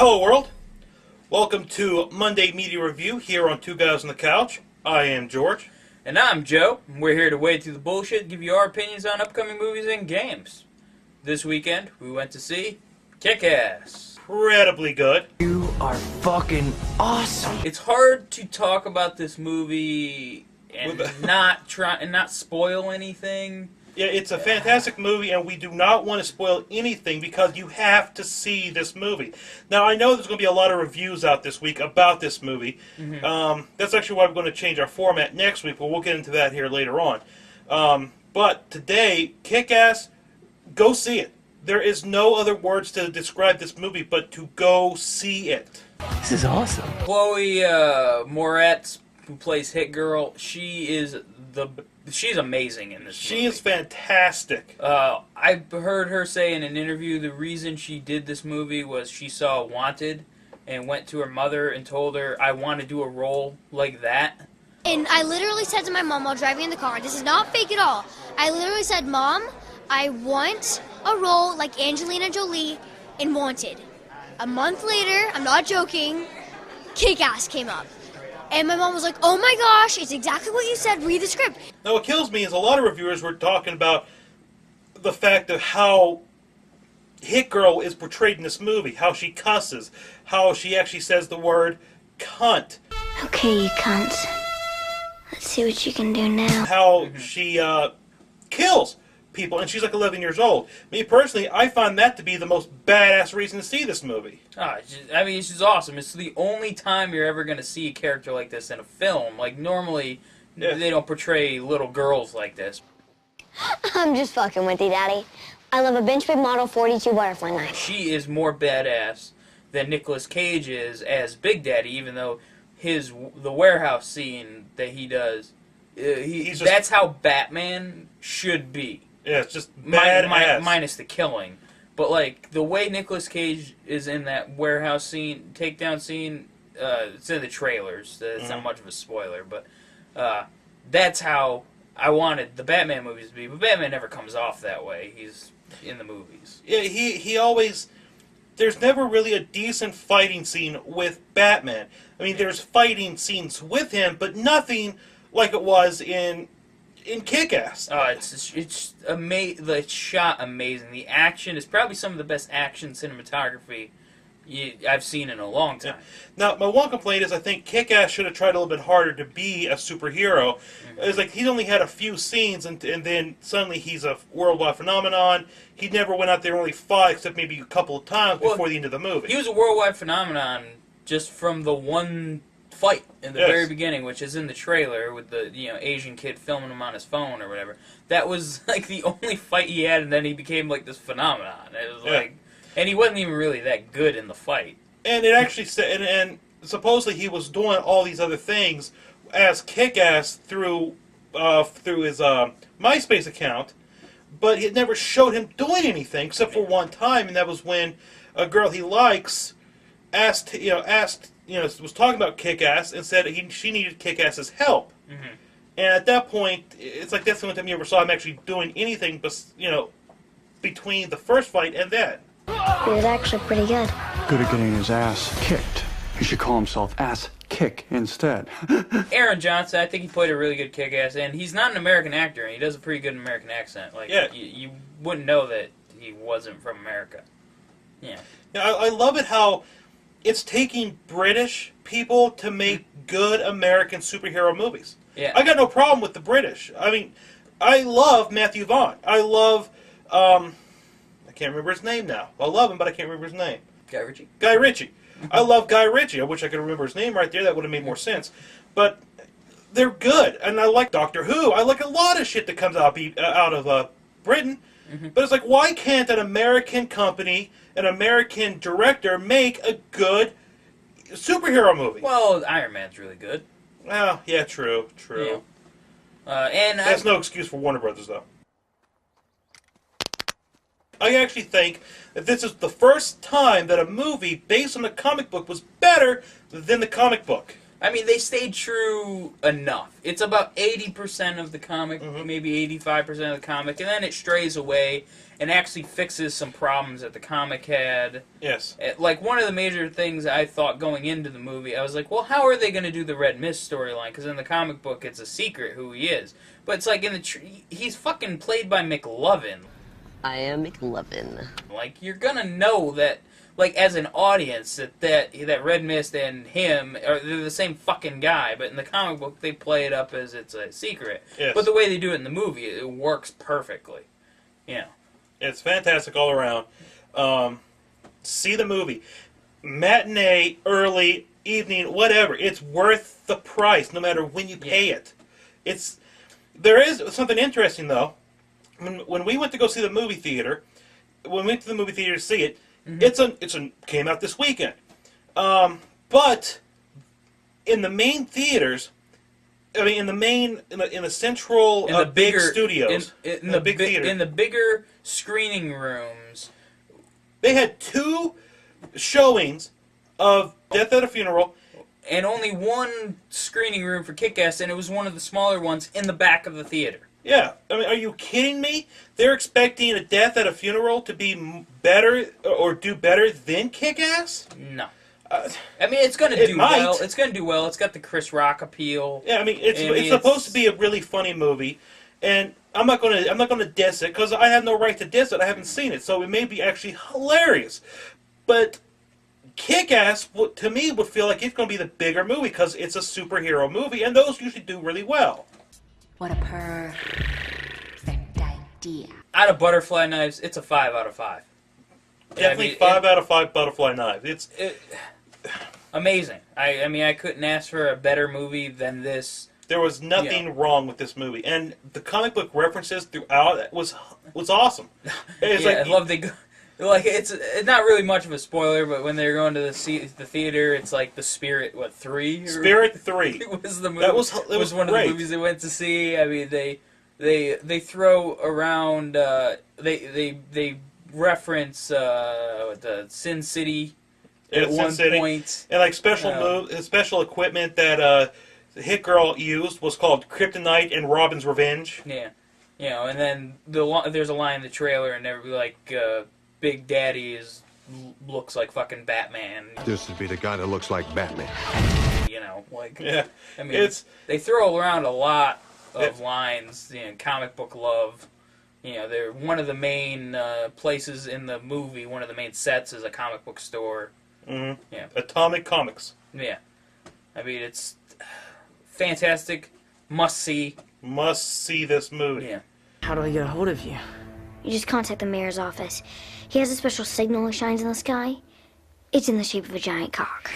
Hello world, welcome to Monday Media Review here on Two Guys on the Couch. I am George. And I'm Joe. We're here to wade through the bullshit and give you our opinions on upcoming movies and games. This weekend, we went to see KickAss. Incredibly good. You are fucking awesome. It's hard to talk about this movie and not spoil anything. Yeah, it's a fantastic movie, and we do not want to spoil anything because you have to see this movie. Now, I know there's going to be a lot of reviews out this week about this movie. That's actually why we're going to change our format next week, but we'll get into that here later on. But today, Kick-Ass, go see it. There is no other words to describe this movie but to go see it. This is awesome. Chloe Moretz, who plays Hit Girl, she's amazing in this movie. She is fantastic. I heard her say in an interview the reason she did this movie was she saw Wanted and went to her mother and told her, I want to do a role like that. And I literally said to my mom while driving in the car, this is not fake at all, I literally said, Mom, I want a role like Angelina Jolie in Wanted. A month later, I'm not joking, Kick-Ass came up. And my mom was like, oh my gosh, it's exactly what you said, read the script. Now what kills me is a lot of reviewers were talking about the fact of how Hit Girl is portrayed in this movie, how she cusses, how she actually says the word cunt. Okay, you cunt. Let's see what you can do now. How she kills people, and she's like 11 years old. Me personally, I find that to be the most badass reason to see this movie. It's just awesome. It's the only time you're ever going to see a character like this in a film. Like, normally, they don't portray little girls like this. I'm just fucking with you, Daddy. I love a bench big model 42 butterfly knife. She is more badass than Nicolas Cage is as Big Daddy, even though the warehouse scene that he does, that's how Batman should be. Yeah, it's just badass. Minus the killing. But, like, the way Nicolas Cage is in that warehouse scene, takedown scene, it's in the trailers. It's not much of a spoiler, but that's how I wanted the Batman movies to be. But Batman never comes off that way. He's in the movies. Yeah, he always... There's never really a decent fighting scene with Batman. I mean, there's fighting scenes with him, but nothing like it was in Kick-Ass. It's amazing. It's shot amazing. The action is probably some of the best action cinematography I've seen in a long time. Yeah. Now, my one complaint is I think Kick-Ass should have tried a little bit harder to be a superhero. It's like he's only had a few scenes, and then suddenly he's a worldwide phenomenon. He never went out there and really fought, except maybe a couple of times before the end of the movie. He was a worldwide phenomenon just from the one fight in the very beginning, which is in the trailer with the Asian kid filming him on his phone or whatever. That was like the only fight he had, and then he became like this phenomenon. It was like, and he wasn't even really that good in the fight. And it actually said, and supposedly he was doing all these other things as Kick-Ass through his MySpace account, but it never showed him doing anything except for one time, and that was when a girl he likes was talking about Kick-Ass and said she needed Kick-Ass's help. And at that point, it's like that's the only time you ever saw him actually doing anything, between the first fight and that. He was actually pretty good. Good at getting his ass kicked. He should call himself Ass Kick instead. Aaron Johnson, I think he played a really good Kick-Ass, and he's not an American actor, and he does a pretty good American accent. Like, you wouldn't know that he wasn't from America. Yeah. I love it how it's taking British people to make good American superhero movies. Yeah. I got no problem with the British. I mean, I love Matthew Vaughn. I love, I can't remember his name now. I love him, but I can't remember his name. Guy Ritchie. I love Guy Ritchie. I wish I could remember his name right there. That would have made more sense. But they're good, and I like Doctor Who. I like a lot of shit that comes out of Britain. But it's like, why can't an American company, an American director, make a good superhero movie? Well, Iron Man's really good. Well, yeah, true. Yeah. And that's no excuse for Warner Brothers, though. I actually think that this is the first time that a movie based on a comic book was better than the comic book. I mean, they stayed true enough. It's about 80% of the comic, maybe 85% of the comic, and then it strays away, and actually fixes some problems that the comic had. Yes. Like, one of the major things I thought going into the movie, I was like, well, how are they going to do the Red Mist storyline? Because in the comic book, it's a secret who he is. But it's like, he's fucking played by McLovin. I am McLovin. Like, you're going to know that, like, as an audience, that Red Mist and him they're the same fucking guy, but in the comic book they play it up as it's a secret. Yes. But the way they do it in the movie, it works perfectly. You know. It's fantastic all around. See the movie. Matinee, early, evening, whatever. It's worth the price, no matter when you pay it. There is something interesting, though. When we went to go see the movie theater, when we went to the movie theater to see it, came out this weekend. But in the main theaters, I mean, in the central big studios, in the big theater, in the bigger screening rooms, they had 2 showings of Death at a Funeral, and only one screening room for KickAss, and it was one of the smaller ones in the back of the theater. Yeah, I mean, are you kidding me? They're expecting a Death at a Funeral to be better or do better than KickAss? No. I mean, it's going to do well. It's going to do well. It's got the Chris Rock appeal. Yeah, I mean, it's supposed to be a really funny movie, and I'm not going to diss it because I have no right to diss it. I haven't seen it, so it may be actually hilarious. But Kick-Ass, to me, would feel like it's going to be the bigger movie because it's a superhero movie, and those usually do really well. What a perfect idea. Out of Butterfly Knives, it's a 5 out of 5. Definitely 5 out of 5 Butterfly Knives. It's amazing. I mean, I couldn't ask for a better movie than this. There was nothing wrong with this movie, and the comic book references throughout was awesome. I love it's not really much of a spoiler, but when they're going to the theater, it's like the Spirit 3. Spirit 3 was the movie. That was one great. of the movies they went to see. I mean, they throw around they reference the Sin City at one point, and like special equipment that Hit Girl used was called Kryptonite and Robin's Revenge. Yeah, you know, and then there's a line in the trailer, and they're like, Big Daddy looks like fucking Batman. This would be the guy that looks like Batman. You know, like, yeah. I mean, they throw around a lot of lines, you know, comic book love. You know, they're one of the main places in the movie. One of the main sets is a comic book store. Mm-hmm. Yeah, Atomic Comics. Yeah, I mean, it's fantastic. Must see. Must see this movie. Yeah. How do I get a hold of you? You just contact the mayor's office. He has a special signal that shines in the sky. It's in the shape of a giant cock.